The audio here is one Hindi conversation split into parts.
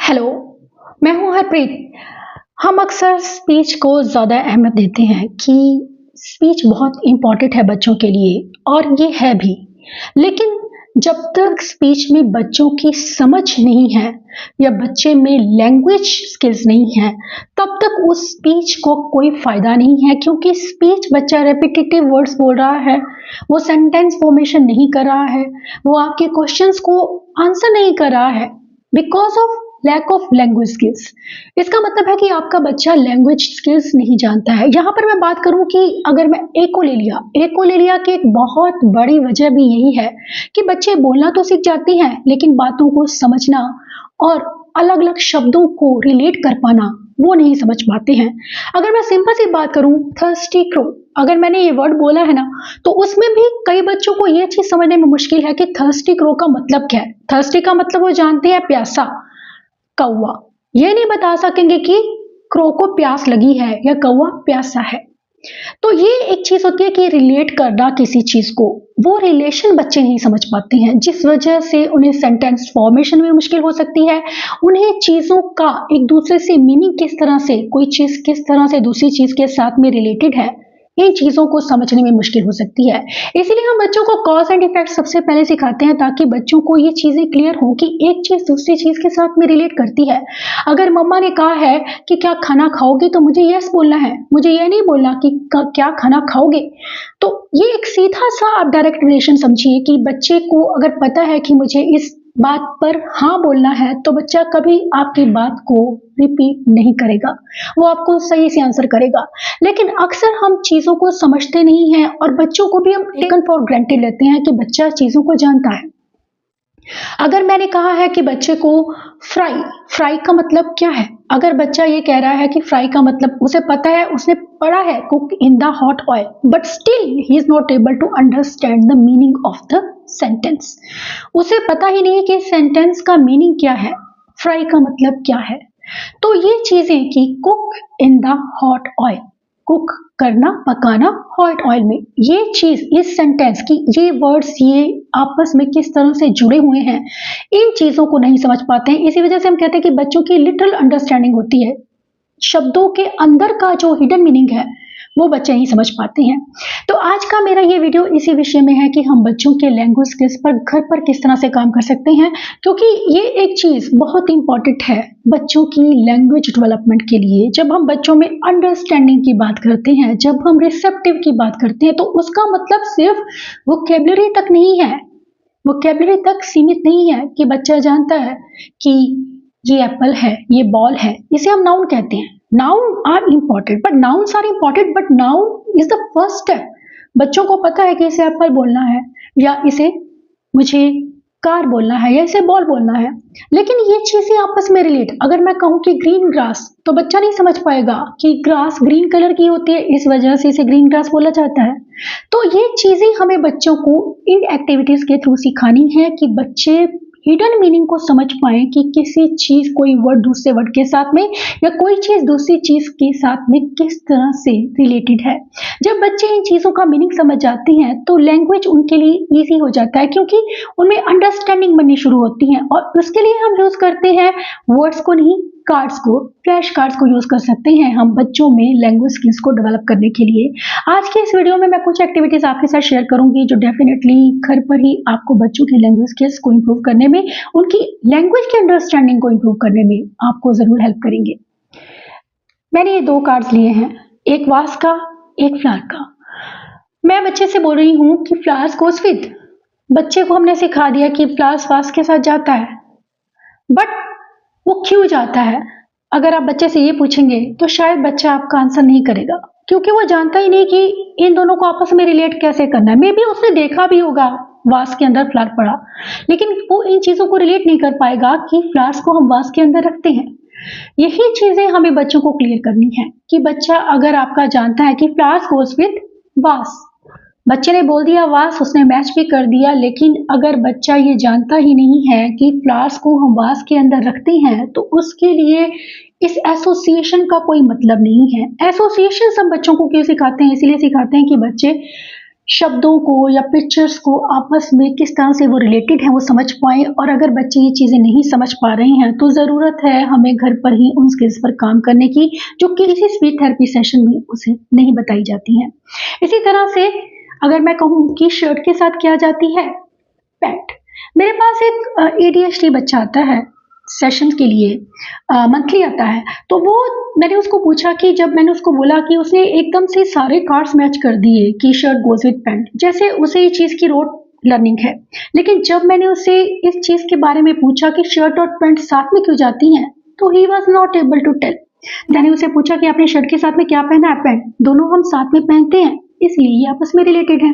हेलो, मैं हूँ हरप्रीत। हम अक्सर स्पीच को ज़्यादा अहमियत देते हैं कि स्पीच बहुत इम्पोर्टेंट है बच्चों के लिए और ये है भी। लेकिन जब तक स्पीच में बच्चों की समझ नहीं है या बच्चे में लैंग्वेज स्किल्स नहीं है, तब तक उस स्पीच को कोई फ़ायदा नहीं है क्योंकि स्पीच बच्चा रेपिटेटिव वर्ड्स बोल रहा है, वो सेंटेंस फॉर्मेशन नहीं कर रहा है, वो आपके क्वेश्चंस को आंसर नहीं कर रहा है because of lack of language skills. इसका मतलब है कि आपका बच्चा लैंग्वेज स्किल्स नहीं जानता है। यहाँ पर मैं बात करूँ कि अगर मैं एकोलेलिया की एक बहुत बड़ी वजह भी यही है कि बच्चे बोलना तो सीख जाते हैं लेकिन बातों को समझना और अलग-अलग शब्दों को रिलेट कर पाना वो नहीं समझ पाते हैं। अगर मैं सिंपल सी बात करूँ थर्स्टी क्रो, अगर मैंने ये वर्ड बोला है ना तो उसमें भी कई बच्चों को ये चीज़ समझने में मुश्किल है कि थर्स्टी क्रो का मतलब क्या है। थर्स्टी का मतलब वो जानते हैं प्यासा कौवा, ये नहीं बता सकेंगे कि क्रो को प्यास लगी है या कौवा प्यासा है। तो ये एक चीज होती है कि रिलेट करना किसी चीज को, वो रिलेशन बच्चे नहीं समझ पाते हैं जिस वजह से उन्हें सेंटेंस फॉर्मेशन में मुश्किल हो सकती है। उन्हें चीजों का एक दूसरे से मीनिंग किस तरह से, कोई चीज किस तरह से दूसरी चीज के साथ में रिलेटेड है, इन चीजों को समझने में मुश्किल हो सकती है। इसीलिए हम बच्चों को कॉज एंड इफेक्ट सबसे पहले सिखाते हैं ताकि बच्चों को ये चीजें क्लियर हो कि एक चीज दूसरी चीज के साथ में रिलेट करती है। अगर मम्मा ने कहा है कि क्या खाना खाओगे तो मुझे यस बोलना है, मुझे ये नहीं बोलना कि क्या खाना खाओगे। तो ये एक सीधा सा आप डायरेक्ट रिलेशन समझिए कि बच्चे को अगर पता है कि मुझे इस बात पर हाँ बोलना है तो बच्चा कभी आपकी बात को रिपीट नहीं करेगा, वो आपको सही से आंसर करेगा। लेकिन अक्सर हम चीज़ों को समझते नहीं हैं और बच्चों को भी हम टेकन फॉर ग्रांटेड लेते हैं कि बच्चा चीज़ों को जानता है। अगर मैंने कहा है कि बच्चे को फ्राई, फ्राई का मतलब क्या है? अगर बच्चा ये कह रहा है कि फ्राई का मतलब उसे पता है, उसने पढ़ा है cook in the hot oil, but still he is not able to understand the meaning of the sentence. उसे पता ही नहीं कि सेंटेंस का मीनिंग क्या है, फ्राई का मतलब क्या है। तो ये चीजें कि cook in the hot oil, cook करना, पकाना हॉट ऑयल में, ये चीज इस सेंटेंस की, ये वर्ड्स ये आपस में किस तरह से जुड़े हुए हैं, इन चीजों को नहीं समझ पाते हैं। इसी वजह से हम कहते हैं कि बच्चों की लिटरल अंडरस्टैंडिंग होती है, शब्दों के अंदर का जो हिडन मीनिंग है वो बच्चे नहीं समझ पाते हैं। तो आज का मेरा ये वीडियो इसी विषय में है कि हम बच्चों के लैंग्वेज स्किल्स पर घर पर किस तरह से काम कर सकते हैं, क्योंकि ये एक चीज बहुत इंपॉर्टेंट है बच्चों की लैंग्वेज डेवलपमेंट के लिए। जब हम बच्चों में अंडरस्टैंडिंग की बात करते हैं, जब हम रिसेप्टिव की बात करते हैं, तो उसका मतलब सिर्फ वोकैबुलरी तक नहीं है, वोकैबुलरी तक सीमित नहीं है कि बच्चा जानता है कि ये एप्पल है, ये बॉल है, इसे हम नाउन कहते हैं। Noun are important but nouns are important but noun is the first step. बच्चों को पता है कि इसे एप्पल बोलना है या इसे मुझे कार बोलना है या इसे बॉल बोलना है, लेकिन ये चीजें आपस में रिलेट, अगर मैं कहूँ कि ग्रीन ग्रास तो बच्चा नहीं समझ पाएगा कि ग्रास ग्रीन कलर की होती है, इस वजह से इसे ग्रीन ग्रास बोला जाता है। तो ये चीजें हमें बच्चों को इन एक्टिविटीज के थ्रू सिखानी है कि बच्चे हिडन मीनिंग को समझ पाए कि किसी चीज, कोई वर्ड दूसरे वर्ड के साथ में या कोई चीज दूसरी चीज के साथ में किस तरह से रिलेटेड है। जब बच्चे इन चीजों का मीनिंग समझ जाते हैं तो लैंग्वेज उनके लिए इजी हो जाता है, क्योंकि उनमें अंडरस्टैंडिंग बननी शुरू होती है। और उसके लिए हम यूज करते हैं वर्ड्स को नहीं, कार्ड्स को, फ्लैश कार्ड्स को यूज कर सकते हैं हम बच्चों में लैंग्वेज स्किल्स को डेवलप करने के लिए। आज के इस वीडियो में मैं कुछ एक्टिविटीज आपके साथ शेयर करूंगी जो डेफिनेटली घर पर ही आपको बच्चों की लैंग्वेज स्किल्स को इंप्रूव करने में, उनकी लैंग्वेज की अंडरस्टैंडिंग को इंप्रूव करने में आपको जरूर हेल्प करेंगे। मैंने ये 2 कार्ड्स लिए हैं, एक वास का, एक फ्लावर का। मैं बच्चे से बोल रही हूँ कि फ्लावर्स गोज विद। बच्चे को हमने सिखा दिया कि फ्लावर्स वास के साथ जाता है, बट वो क्यों जाता है? अगर आप बच्चे से ये पूछेंगे तो शायद बच्चा आपका आंसर नहीं करेगा, क्योंकि वो जानता ही नहीं कि इन दोनों को आपस में रिलेट कैसे करना है। मे बी उसने देखा भी होगा वास के अंदर फ्लावर पड़ा, लेकिन वो इन चीजों को रिलेट नहीं कर पाएगा कि फ्लावर्स को हम वास के अंदर रखते हैं। यही चीजें हमें बच्चों को क्लियर करनी है कि बच्चा अगर आपका जानता है कि फ्लावर्स गोज विद वास, बच्चे ने बोल दिया वास, उसने मैच भी कर दिया, लेकिन अगर बच्चा ये जानता ही नहीं है कि फ्लावर्स को हम वास के अंदर रखते हैं तो उसके लिए इस एसोसिएशन का कोई मतलब नहीं है। एसोसिएशन सब बच्चों को क्यों सिखाते हैं? इसलिए सिखाते हैं कि बच्चे शब्दों को या पिक्चर्स को आपस में किस तरह से वो रिलेटेड हैं वो समझ पाएँ। और अगर बच्चे ये चीज़ें नहीं समझ पा रहे हैं तो ज़रूरत है हमें घर पर ही उन स्किल्स पर काम करने की, जो किसी स्पीच थेरेपी सेशन में उसे नहीं बताई जाती हैं। इसी तरह से अगर मैं कहूँ कि शर्ट के साथ क्या जाती है, पैंट। मेरे पास एक एडीएचडी बच्चा आता है सेशन के लिए, मंथली आता है। तो वो मैंने उसको पूछा कि जब मैंने उसको बोला कि उसने एकदम से सारे कार्ड्स मैच कर दिए कि शर्ट गोज़ विद पैंट, जैसे उसे ये चीज़ की रोट लर्निंग है। लेकिन जब मैंने उससे इस चीज़ के बारे में पूछा कि शर्ट और पैंट साथ में क्यों जाती हैं, तो he was not able to tell. मैंने उसे पूछा कि आपने शर्ट के साथ में क्या पहना है? पैंट। दोनों हम साथ में पहनते हैं, इसलिए ये आपस में रिलेटेड हैं।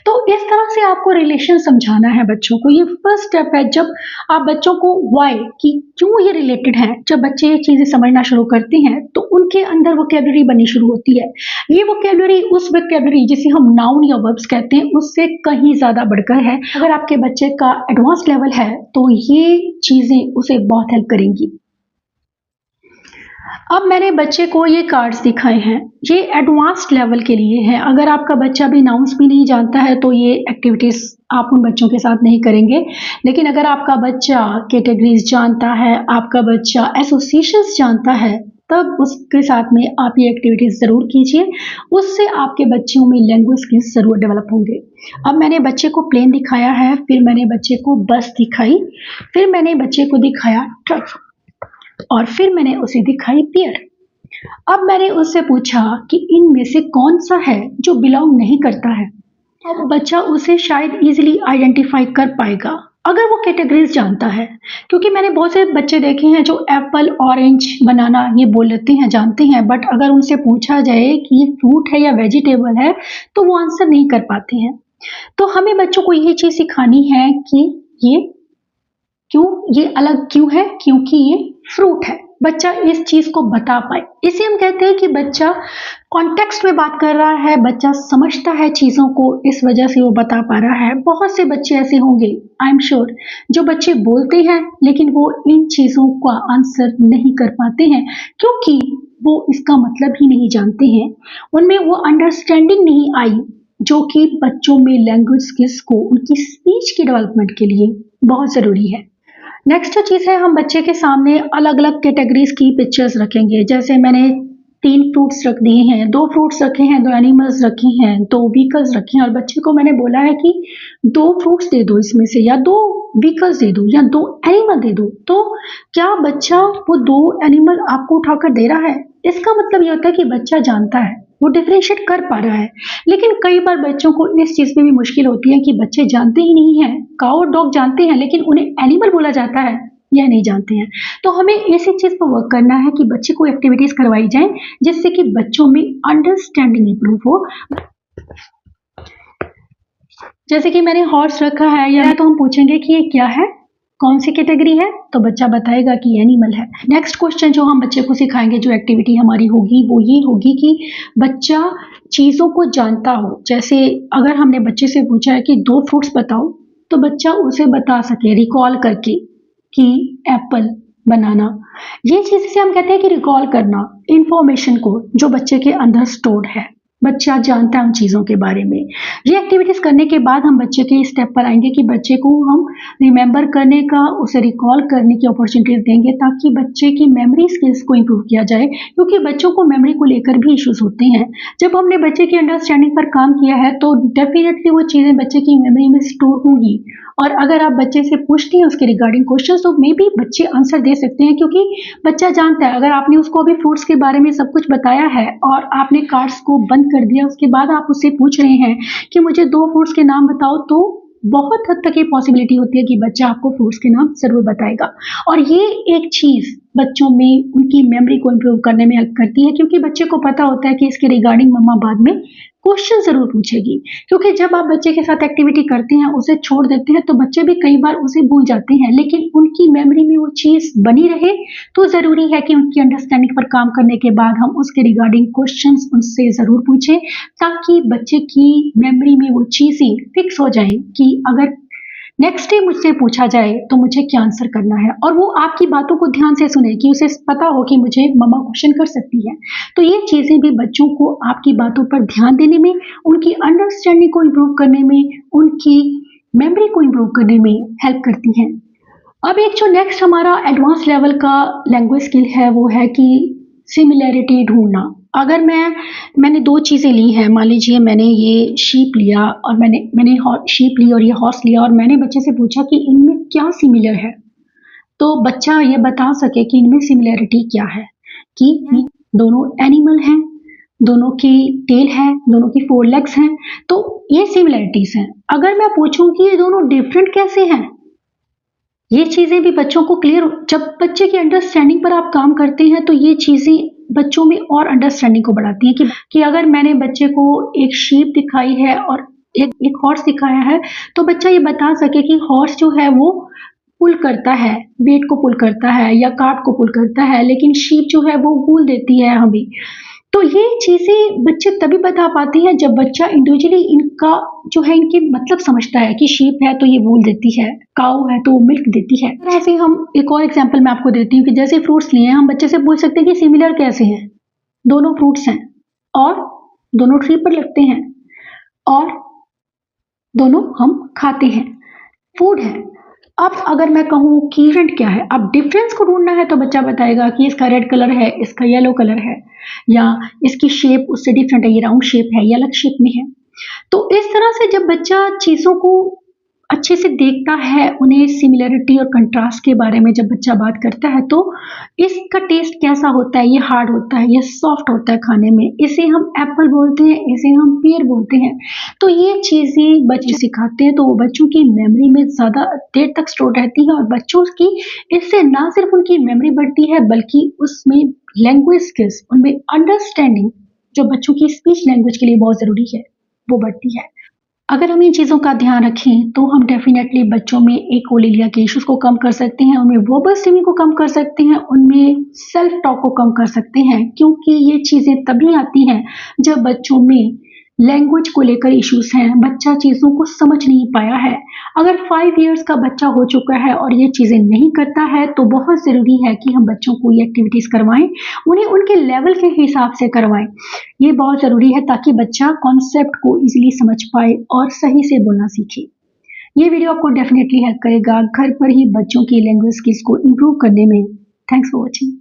तो इस तरह से आपको रिलेशन समझाना है बच्चों को। ये फर्स्ट स्टेप है जब आप बच्चों को व्हाई कि क्यों ये रिलेटेड है, जब बच्चे ये चीज़ें समझना शुरू करते हैं तो उनके अंदर वोकैब्युलरी बननी शुरू होती है। ये वोकैब्युलरी उस वोकैब्युलरी जिसे हम नाउन या वर्ब्स कहते हैं उससे कहीं ज़्यादा बढ़कर है। अगर आपके बच्चे का एडवांस लेवल है तो ये चीज़ें उसे बहुत हेल्प करेंगी। अब मैंने बच्चे को ये कार्ड्स दिखाए हैं, ये एडवांस्ड लेवल के लिए हैं। अगर आपका बच्चा भी नाउन्स भी नहीं जानता है तो ये एक्टिविटीज़ आप उन बच्चों के साथ नहीं करेंगे। लेकिन अगर आपका बच्चा कैटेगरीज जानता है, आपका बच्चा एसोसिएशंस जानता है, तब उसके साथ में आप ये एक्टिविटीज़ ज़रूर कीजिए। उससे आपके बच्चों में लैंग्वेज स्किल्स ज़रूर डेवलप होंगे। अब मैंने बच्चे को प्लेन दिखाया है, फिर मैंने बच्चे को बस दिखाई, फिर मैंने बच्चे को दिखाया ट्रक और फिर मैंने उसे दिखाई पेयर। अब मैंने उससे पूछा कि इनमें से कौन सा है जो बिलोंग नहीं करता है। अब बच्चा उसे शायद इजीली आइडेंटिफाई कर पाएगा अगर वो कैटेगरीज जानता है, क्योंकि मैंने बहुत से बच्चे देखे हैं जो एप्पल, ऑरेंज, बनाना ये बोल लेते हैं, जानते हैं, बट अगर उनसे पूछा जाए कि ये फ्रूट है या वेजिटेबल है तो वो आंसर नहीं कर पाते हैं। तो हमें बच्चों को ये चीज़ सिखानी है कि ये अलग क्यों है, क्योंकि ये फ्रूट है। बच्चा इस चीज़ को बता पाए, इसे हम कहते हैं कि बच्चा कॉन्टेक्स्ट में बात कर रहा है, बच्चा समझता है चीज़ों को, इस वजह से वो बता पा रहा है। बहुत से बच्चे ऐसे होंगे, आई एम श्योर, जो बच्चे बोलते हैं लेकिन वो इन चीज़ों का आंसर नहीं कर पाते हैं क्योंकि वो इसका मतलब ही नहीं जानते हैं। उनमें वो अंडरस्टैंडिंग नहीं आई जो कि बच्चों में लैंग्वेज स्किल्स को उनकी स्पीच की डेवलपमेंट के लिए बहुत ज़रूरी है। नेक्स्ट चीज़ है, हम बच्चे के सामने अलग-अलग कैटेगरीज़ की पिक्चर्स रखेंगे। जैसे मैंने 3 फ्रूट्स रख दिए हैं, 2 फ्रूट्स रखे हैं, 2 एनिमल्स रखे हैं, 2 व्हीकल्स रखे हैं और बच्चे को मैंने बोला है कि 2 फ्रूट्स दे दो इसमें से या 2 व्हीकल्स दे दो या 2 एनिमल दे दो। तो क्या बच्चा वो 2 एनिमल आपको उठाकर दे रहा है? इसका मतलब ये होता है कि बच्चा जानता है, वो डिफरेंशिएट कर पा रहा है। लेकिन कई बार बच्चों को इस चीज़ में भी मुश्किल होती है कि बच्चे जानते ही नहीं हैं, काऊ और डॉग जानते हैं लेकिन उन्हें एनिमल बोला जाता है, यह नहीं जानते हैं। तो हमें इसी चीज़ पर वर्क करना है कि बच्चे को एक्टिविटीज़ करवाई जाएँ जिससे कि बच्चों में अंडरस्टैंडिंग इंप्रूव हो। जैसे कि मैंने हॉर्स रखा है, या तो हम पूछेंगे कि ये क्या है, कौन सी कैटेगरी है, तो बच्चा बताएगा कि एनिमल है। नेक्स्ट क्वेश्चन जो हम बच्चे को सिखाएंगे, जो एक्टिविटी हमारी होगी वो ये होगी कि बच्चा चीज़ों को जानता हो। जैसे अगर हमने बच्चे से पूछा है कि 2 फ्रूट्स बताओ, तो बच्चा उसे बता सके रिकॉल करके कि एप्पल, बनाना। ये चीज़ से हम कहते हैं कि रिकॉल करना इंफॉर्मेशन को जो बच्चे के अंदर स्टोर्ड है। बच्चा जानता है उन चीज़ों के बारे में। ये एक्टिविटीज़ करने के बाद हम बच्चे के स्टेप पर आएंगे कि बच्चे को हम रिमेंबर करने का, उसे रिकॉल करने की अपॉर्चुनिटीज़ देंगे ताकि बच्चे की मेमोरी स्किल्स को इम्प्रूव किया जाए, क्योंकि बच्चों को मेमोरी को लेकर भी इश्यूज़ होते हैं। जब हमने बच्चे की अंडरस्टैंडिंग पर काम किया है तो डेफिनेटली वो चीज़ें बच्चे की मेमोरी में स्टोर होंगी। और अगर आप बच्चे से पूछती हैं उसके रिगार्डिंग क्वेश्चन तो मे बी बच्चे आंसर दे सकते हैं, क्योंकि बच्चा जानता है। अगर आपने उसको अभी फ्रूट्स के बारे में सब कुछ बताया है और आपने कार्ड्स को बंद कर दिया, उसके बाद आप उससे पूछ रहे हैं कि मुझे 2 फ्रूट्स के नाम बताओ, तो बहुत हद तक ये पॉसिबिलिटी होती है कि बच्चा आपको फ्रूट्स के नाम ज़रूर बताएगा। और ये एक चीज़ बच्चों में उनकी मेमोरी को इम्प्रूव करने में हेल्प करती है, क्योंकि बच्चे को पता होता है कि इसके रिगार्डिंग मम्मा बाद में क्वेश्चन ज़रूर पूछेगी। क्योंकि जब आप बच्चे के साथ एक्टिविटी करते हैं, उसे छोड़ देते हैं, तो बच्चे भी कई बार उसे भूल जाते हैं, लेकिन उनकी मेमोरी में वो चीज़ बनी रहे तो ज़रूरी है कि उनकी अंडरस्टैंडिंग पर काम करने के बाद हम उसके रिगार्डिंग क्वेश्चंस उनसे ज़रूर पूछें, ताकि बच्चे की मेमोरी में वो चीज़ें फिक्स हो जाएँ कि अगर नेक्स्ट डे मुझसे पूछा जाए तो मुझे क्या आंसर करना है, और वो आपकी बातों को ध्यान से सुने कि उसे पता हो कि मुझे मम्मा क्वेश्चन कर सकती है। तो ये चीज़ें भी बच्चों को आपकी बातों पर ध्यान देने में, उनकी अंडरस्टैंडिंग को इम्प्रूव करने में, उनकी मेमोरी को इम्प्रूव करने में हेल्प करती हैं। अब एक जो नेक्स्ट हमारा एडवांस लेवल का लैंग्वेज स्किल है वो है कि सिमिलैरिटी ढूंढना। अगर मैंने दो चीज़ें ली हैं, मान लीजिए मैंने ये शीप लिया और मैंने शीप ली और ये हॉर्स लिया, और मैंने बच्चे से पूछा कि इनमें क्या सिमिलर है, तो बच्चा ये बता सके कि इनमें सिमिलैरिटी क्या है, कि ये दोनों एनिमल हैं, दोनों की टेल है, दोनों की 4 लेग्स हैं, तो ये सिमिलैरिटीज हैं। अगर मैं पूछूं कि ये दोनों डिफरेंट कैसे हैं, ये चीज़ें भी बच्चों को क्लियर, जब बच्चे की अंडरस्टैंडिंग पर आप काम करते हैं तो ये चीज़ें बच्चों में और अंडरस्टैंडिंग को बढ़ाती हैं कि अगर मैंने बच्चे को एक शीप दिखाई है और एक हॉर्स दिखाया है, तो बच्चा ये बता सके कि हॉर्स जो है वो पुल करता है, वेट को पुल करता है या कार्ट को पुल करता है, लेकिन शीप जो है वो वूल देती है हमें। तो ये चीज़ें बच्चे तभी बता पाते हैं जब बच्चा इंडिविजुअली इनका जो है इनके मतलब समझता है कि शीप है तो ये वूल देती है, काऊ है तो वो मिल्क देती है। ऐसे हम एक और एग्जांपल मैं आपको देती हूँ कि जैसे फ्रूट्स लिए हैं, हम बच्चे से पूछ सकते हैं कि सिमिलर कैसे हैं। दोनों फ्रूट्स हैं और दोनों ट्री पर लगते हैं और दोनों हम खाते हैं, फूड है। अब अगर मैं कहूँ कि डिफरेंट क्या है, अब डिफरेंस को ढूंढना है तो बच्चा बताएगा कि इसका रेड कलर है, इसका येलो कलर है, या इसकी शेप उससे डिफरेंट है, ये राउंड शेप है या अलग शेप में है। तो इस तरह से जब बच्चा चीज़ों को अच्छे से देखता है, उन्हें सिमिलरिटी और कंट्रास्ट के बारे में जब बच्चा बात करता है, तो इसका टेस्ट कैसा होता है, ये हार्ड होता है, ये सॉफ्ट होता है खाने में, इसे हम एप्पल बोलते हैं, इसे हम पेयर बोलते हैं। तो ये चीज़ें बच्चे सिखाते हैं तो वो बच्चों की मेमोरी में ज़्यादा देर तक स्टोर रहती है, और बच्चों की इससे ना सिर्फ उनकी मेमोरी बढ़ती है बल्कि उसमें लैंग्वेज स्किल्स, उनमें अंडरस्टैंडिंग जो बच्चों की स्पीच लैंग्वेज के लिए बहुत ज़रूरी है, वो बढ़ती है। अगर हम इन चीज़ों का ध्यान रखें तो हम डेफिनेटली बच्चों में एकोलिलिया के इश्यूज़ को कम कर सकते हैं, उनमें वर्बल स्ट्रीमिंग को कम कर सकते हैं, उनमें सेल्फ टॉक को कम कर सकते हैं, क्योंकि ये चीज़ें तभी आती हैं जब बच्चों में लैंग्वेज को लेकर इश्यूज़ हैं, बच्चा चीज़ों को समझ नहीं पाया है। अगर 5 इयर्स का बच्चा हो चुका है और ये चीज़ें नहीं करता है तो बहुत ज़रूरी है कि हम बच्चों को ये एक्टिविटीज़ करवाएं, उन्हें उनके लेवल के हिसाब से करवाएं। ये बहुत ज़रूरी है ताकि बच्चा कॉन्सेप्ट को ईज़िली समझ पाए और सही से बोलना सीखे। ये वीडियो आपको डेफिनेटली हेल्प करेगा घर पर ही बच्चों की लैंग्वेज स्किल्स को इम्प्रूव करने में। Thanks for watching.